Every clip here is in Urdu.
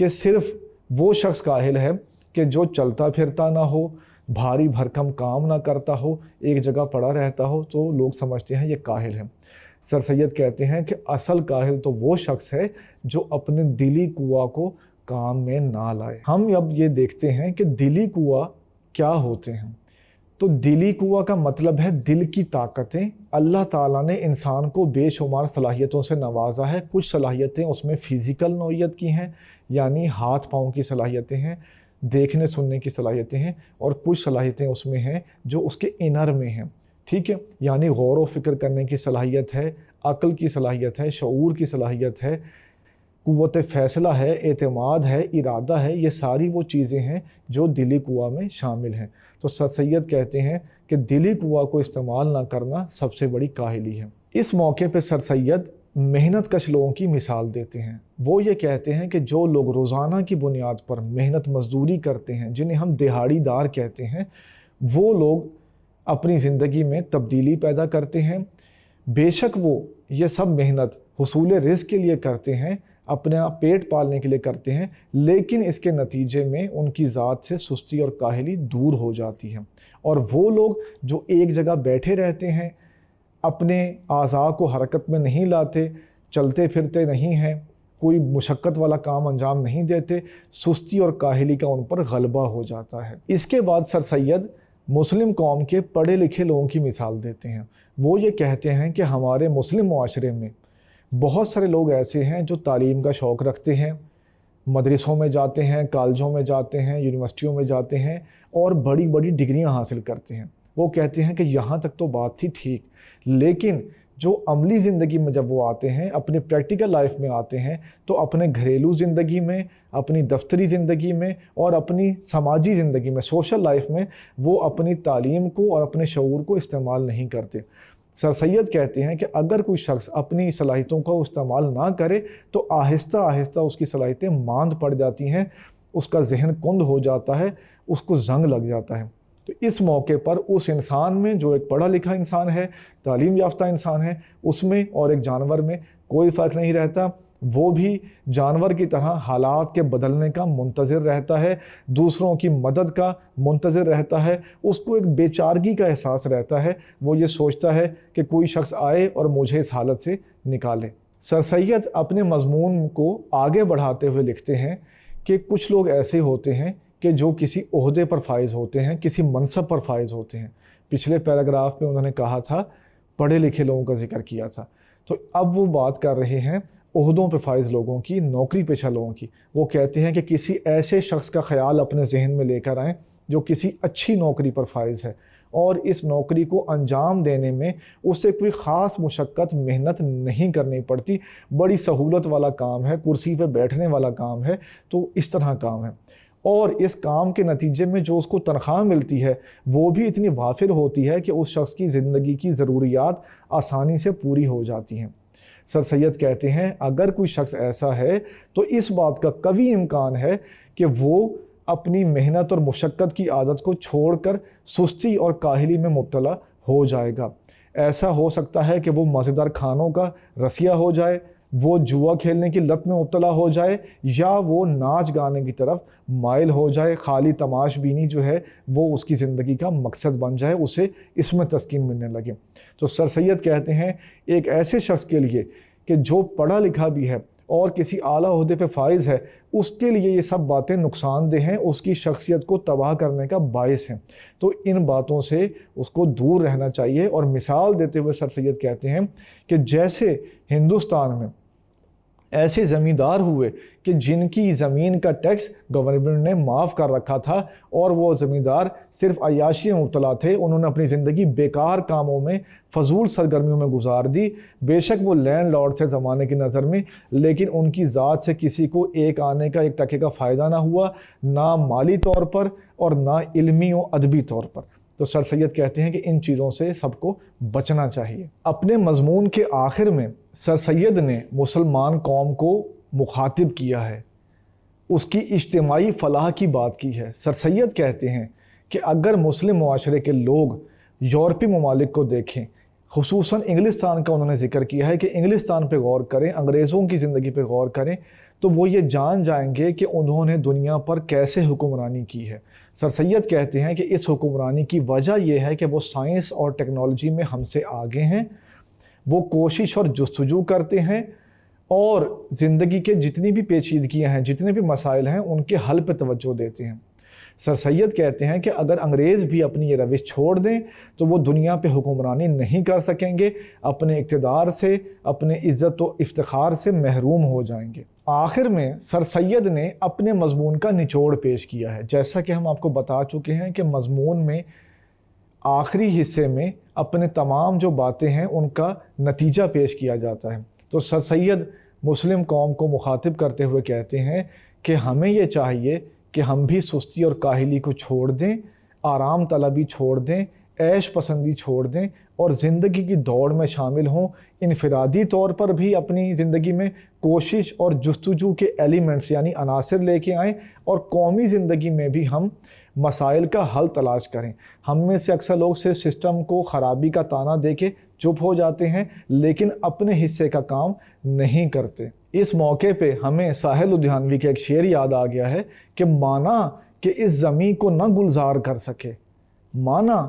کہ صرف وہ شخص کاہل ہے کہ جو چلتا پھرتا نہ ہو، بھاری بھرکم کام نہ کرتا ہو، ایک جگہ پڑا رہتا ہو، تو لوگ سمجھتے ہیں یہ کاہل ہے۔ سر سید کہتے ہیں کہ اصل کاہل تو وہ شخص ہے جو اپنے دلی قوا کو کام میں نہ لائے۔ ہم اب یہ دیکھتے ہیں کہ دلی قوا کیا ہوتے ہیں۔ تو دلی قوا کا مطلب ہے دل کی طاقتیں۔ اللہ تعالیٰ نے انسان کو بے شمار صلاحیتوں سے نوازا ہے۔ کچھ صلاحیتیں اس میں فزیکل نوعیت کی ہیں، یعنی ہاتھ پاؤں کی صلاحیتیں ہیں، دیکھنے سننے کی صلاحیتیں ہیں، اور کچھ صلاحیتیں اس میں ہیں جو اس کے انر میں ہیں، ٹھیک ہے، یعنی غور و فکر کرنے کی صلاحیت ہے، عقل کی صلاحیت ہے، شعور کی صلاحیت ہے، قوت فیصلہ ہے، اعتماد ہے، ارادہ ہے۔ یہ ساری وہ چیزیں ہیں جو دلی قوا میں شامل ہیں۔ تو سر سید کہتے ہیں کہ دلی قوا کو استعمال نہ کرنا سب سے بڑی کاہلی ہے۔ اس موقع پہ سر سید محنت کش لوگوں کی مثال دیتے ہیں۔ وہ یہ کہتے ہیں کہ جو لوگ روزانہ کی بنیاد پر محنت مزدوری کرتے ہیں، جنہیں ہم دہاڑی دار کہتے ہیں، وہ لوگ اپنی زندگی میں تبدیلی پیدا کرتے ہیں۔ بے شک وہ یہ سب محنت حصول رزق کے لیے کرتے ہیں، اپنا پیٹ پالنے کے لیے کرتے ہیں، لیکن اس کے نتیجے میں ان کی ذات سے سستی اور کاہلی دور ہو جاتی ہے۔ اور وہ لوگ جو ایک جگہ بیٹھے رہتے ہیں، اپنے اعضاء کو حرکت میں نہیں لاتے، چلتے پھرتے نہیں ہیں، کوئی مشقت والا کام انجام نہیں دیتے، سستی اور کاہلی کا ان پر غلبہ ہو جاتا ہے۔ اس کے بعد سر سید مسلم قوم کے پڑھے لکھے لوگوں کی مثال دیتے ہیں۔ وہ یہ کہتے ہیں کہ ہمارے مسلم معاشرے میں بہت سارے لوگ ایسے ہیں جو تعلیم کا شوق رکھتے ہیں، مدرسوں میں جاتے ہیں، کالجوں میں جاتے ہیں، یونیورسٹیوں میں جاتے ہیں اور بڑی بڑی ڈگریاں حاصل کرتے ہیں۔ وہ کہتے ہیں کہ یہاں تک تو بات تھی ٹھیک، لیکن جو عملی زندگی میں جب وہ آتے ہیں، اپنی پریکٹیکل لائف میں آتے ہیں، تو اپنے گھریلو زندگی میں، اپنی دفتری زندگی میں اور اپنی سماجی زندگی میں، سوشل لائف میں، وہ اپنی تعلیم کو اور اپنے شعور کو استعمال نہیں کرتے۔ سر سید کہتے ہیں کہ اگر کوئی شخص اپنی صلاحیتوں کو استعمال نہ کرے تو آہستہ آہستہ اس کی صلاحیتیں ماند پڑ جاتی ہیں، اس کا ذہن کند ہو جاتا ہے، اس کو زنگ لگ جاتا ہے۔ تو اس موقع پر اس انسان میں جو ایک پڑھا لکھا انسان ہے، تعلیم یافتہ انسان ہے، اس میں اور ایک جانور میں کوئی فرق نہیں رہتا۔ وہ بھی جانور کی طرح حالات کے بدلنے کا منتظر رہتا ہے، دوسروں کی مدد کا منتظر رہتا ہے، اس کو ایک بے چارگی کا احساس رہتا ہے۔ وہ یہ سوچتا ہے کہ کوئی شخص آئے اور مجھے اس حالت سے نکالے۔ سر سید اپنے مضمون کو آگے بڑھاتے ہوئے لکھتے ہیں کہ کچھ لوگ ایسے ہوتے ہیں کہ جو کسی عہدے پر فائز ہوتے ہیں، کسی منصب پر فائز ہوتے ہیں۔ پچھلے پیراگراف میں انہوں نے کہا تھا، پڑھے لکھے لوگوں کا ذکر کیا تھا، تو اب وہ بات کر رہے ہیں عہدوں پہ فائز لوگوں کی، نوکری پیشہ لوگوں کی۔ وہ کہتے ہیں کہ کسی ایسے شخص کا خیال اپنے ذہن میں لے کر آئیں جو کسی اچھی نوکری پر فائز ہے اور اس نوکری کو انجام دینے میں اسے کوئی خاص مشقت محنت نہیں کرنی پڑتی، بڑی سہولت والا کام ہے، کرسی پہ بیٹھنے والا کام ہے، تو اس طرح کام ہے، اور اس کام کے نتیجے میں جو اس کو تنخواہ ملتی ہے وہ بھی اتنی وافر ہوتی ہے کہ اس شخص کی زندگی کی ضروریات آسانی سے پوری ہو جاتی ہیں۔ سر سید کہتے ہیں اگر کوئی شخص ایسا ہے تو اس بات کا قوی امکان ہے کہ وہ اپنی محنت اور مشقت کی عادت کو چھوڑ کر سستی اور کاہلی میں مبتلا ہو جائے گا۔ ایسا ہو سکتا ہے کہ وہ مزیدار کھانوں کا رسیا ہو جائے، وہ جوا کھیلنے کی لت میں مبتلا ہو جائے، یا وہ ناچ گانے کی طرف مائل ہو جائے، خالی تماش بینی جو ہے وہ اس کی زندگی کا مقصد بن جائے، اسے اس میں تسکین ملنے لگے۔ تو سر سید کہتے ہیں ایک ایسے شخص کے لیے کہ جو پڑھا لکھا بھی ہے اور کسی اعلیٰ عہدے پہ فائز ہے، اس کے لیے یہ سب باتیں نقصان دہ ہیں، اس کی شخصیت کو تباہ کرنے کا باعث ہیں، تو ان باتوں سے اس کو دور رہنا چاہیے۔ اور مثال دیتے ہوئے سر سید کہتے ہیں کہ جیسے ہندوستان میں ایسے زمیندار ہوئے کہ جن کی زمین کا ٹیکس گورنمنٹ نے معاف کر رکھا تھا اور وہ زمیندار صرف عیاشی میں مبتلا تھے، انہوں نے اپنی زندگی بیکار کاموں میں، فضول سرگرمیوں میں گزار دی۔ بے شک وہ لینڈ لارڈ تھے زمانے کی نظر میں، لیکن ان کی ذات سے کسی کو ایک آنے کا ایک ٹکے کا فائدہ نہ ہوا، نہ مالی طور پر اور نہ علمی و ادبی طور پر۔ تو سر سید کہتے ہیں کہ ان چیزوں سے سب کو بچنا چاہیے۔ اپنے مضمون کے آخر میں سر سید نے مسلمان قوم کو مخاطب کیا ہے، اس کی اجتماعی فلاح کی بات کی ہے۔ سر سید کہتے ہیں کہ اگر مسلم معاشرے کے لوگ یورپی ممالک کو دیکھیں، خصوصاً انگلستان کا انہوں نے ذکر کیا ہے کہ انگلستان پہ غور کریں، انگریزوں کی زندگی پہ غور کریں، تو وہ یہ جان جائیں گے کہ انہوں نے دنیا پر کیسے حکمرانی کی ہے۔ سر سید کہتے ہیں کہ اس حکمرانی کی وجہ یہ ہے کہ وہ سائنس اور ٹیکنالوجی میں ہم سے آگے ہیں، وہ کوشش اور جستجو کرتے ہیں اور زندگی کے جتنی بھی پیچیدگیاں ہیں، جتنے بھی مسائل ہیں، ان کے حل پہ توجہ دیتے ہیں۔ سر سید کہتے ہیں کہ اگر انگریز بھی اپنی یہ روش چھوڑ دیں تو وہ دنیا پہ حکمرانی نہیں کر سکیں گے، اپنے اقتدار سے، اپنے عزت و افتخار سے محروم ہو جائیں گے۔ آخر میں سر سید نے اپنے مضمون کا نچوڑ پیش کیا ہے۔ جیسا کہ ہم آپ کو بتا چکے ہیں کہ مضمون میں آخری حصے میں اپنے تمام جو باتیں ہیں ان کا نتیجہ پیش کیا جاتا ہے۔ تو سر سید مسلم قوم کو مخاطب کرتے ہوئے کہتے ہیں کہ ہمیں یہ چاہیے کہ ہم بھی سستی اور کاہلی کو چھوڑ دیں، آرام طلبی چھوڑ دیں، عیش پسندی چھوڑ دیں اور زندگی کی دوڑ میں شامل ہوں۔ انفرادی طور پر بھی اپنی زندگی میں کوشش اور جستجو کے ایلیمنٹس یعنی عناصر لے کے آئیں، اور قومی زندگی میں بھی ہم مسائل کا حل تلاش کریں۔ ہم میں سے اکثر لوگ سے سسٹم کو خرابی کا طعنہ دے کے چپ ہو جاتے ہیں، لیکن اپنے حصے کا کام نہیں کرتے۔ اس موقع پہ ہمیں ساحل لدھیانوی کا ایک شعر یاد آ گیا ہے کہ مانا کہ اس زمیں کو نہ گلزار کر سکے، مانا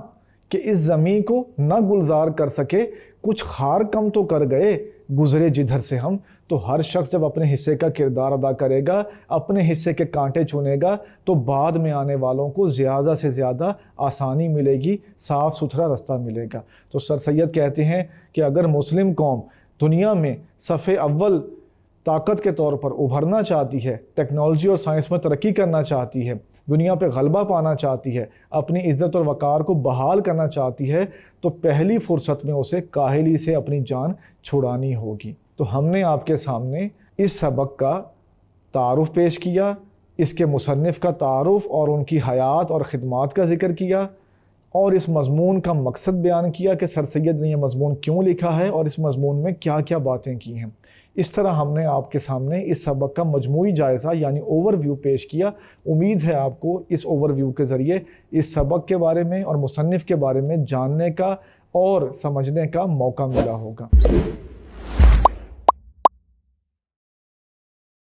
کہ اس زمیں کو نہ گلزار کر سکے، کچھ خار کم تو کر گئے گزرے جدھر سے ہم۔ تو ہر شخص جب اپنے حصے کا کردار ادا کرے گا، اپنے حصے کے کانٹے چنے گا، تو بعد میں آنے والوں کو زیادہ سے زیادہ آسانی ملے گی، صاف ستھرا رستہ ملے گا۔ تو سر سید کہتے ہیں کہ اگر مسلم قوم دنیا میں صف اول طاقت کے طور پر ابھرنا چاہتی ہے، ٹیکنالوجی اور سائنس میں ترقی کرنا چاہتی ہے، دنیا پہ غلبہ پانا چاہتی ہے، اپنی عزت اور وقار کو بحال کرنا چاہتی ہے، تو پہلی فرصت میں اسے کاہلی سے اپنی جان چھڑانی ہوگی۔ تو ہم نے آپ کے سامنے اس سبق کا تعارف پیش کیا، اس کے مصنف کا تعارف اور ان کی حیات اور خدمات کا ذکر کیا، اور اس مضمون کا مقصد بیان کیا کہ سر سید نے یہ مضمون کیوں لکھا ہے اور اس مضمون میں کیا کیا باتیں کی ہیں۔ اس طرح ہم نے آپ کے سامنے اس سبق کا مجموعی جائزہ یعنی اوور ویو پیش کیا۔ امید ہے آپ کو اس اوور ویو کے ذریعے اس سبق کے بارے میں اور مصنف کے بارے میں جاننے کا اور سمجھنے کا موقع ملا ہوگا۔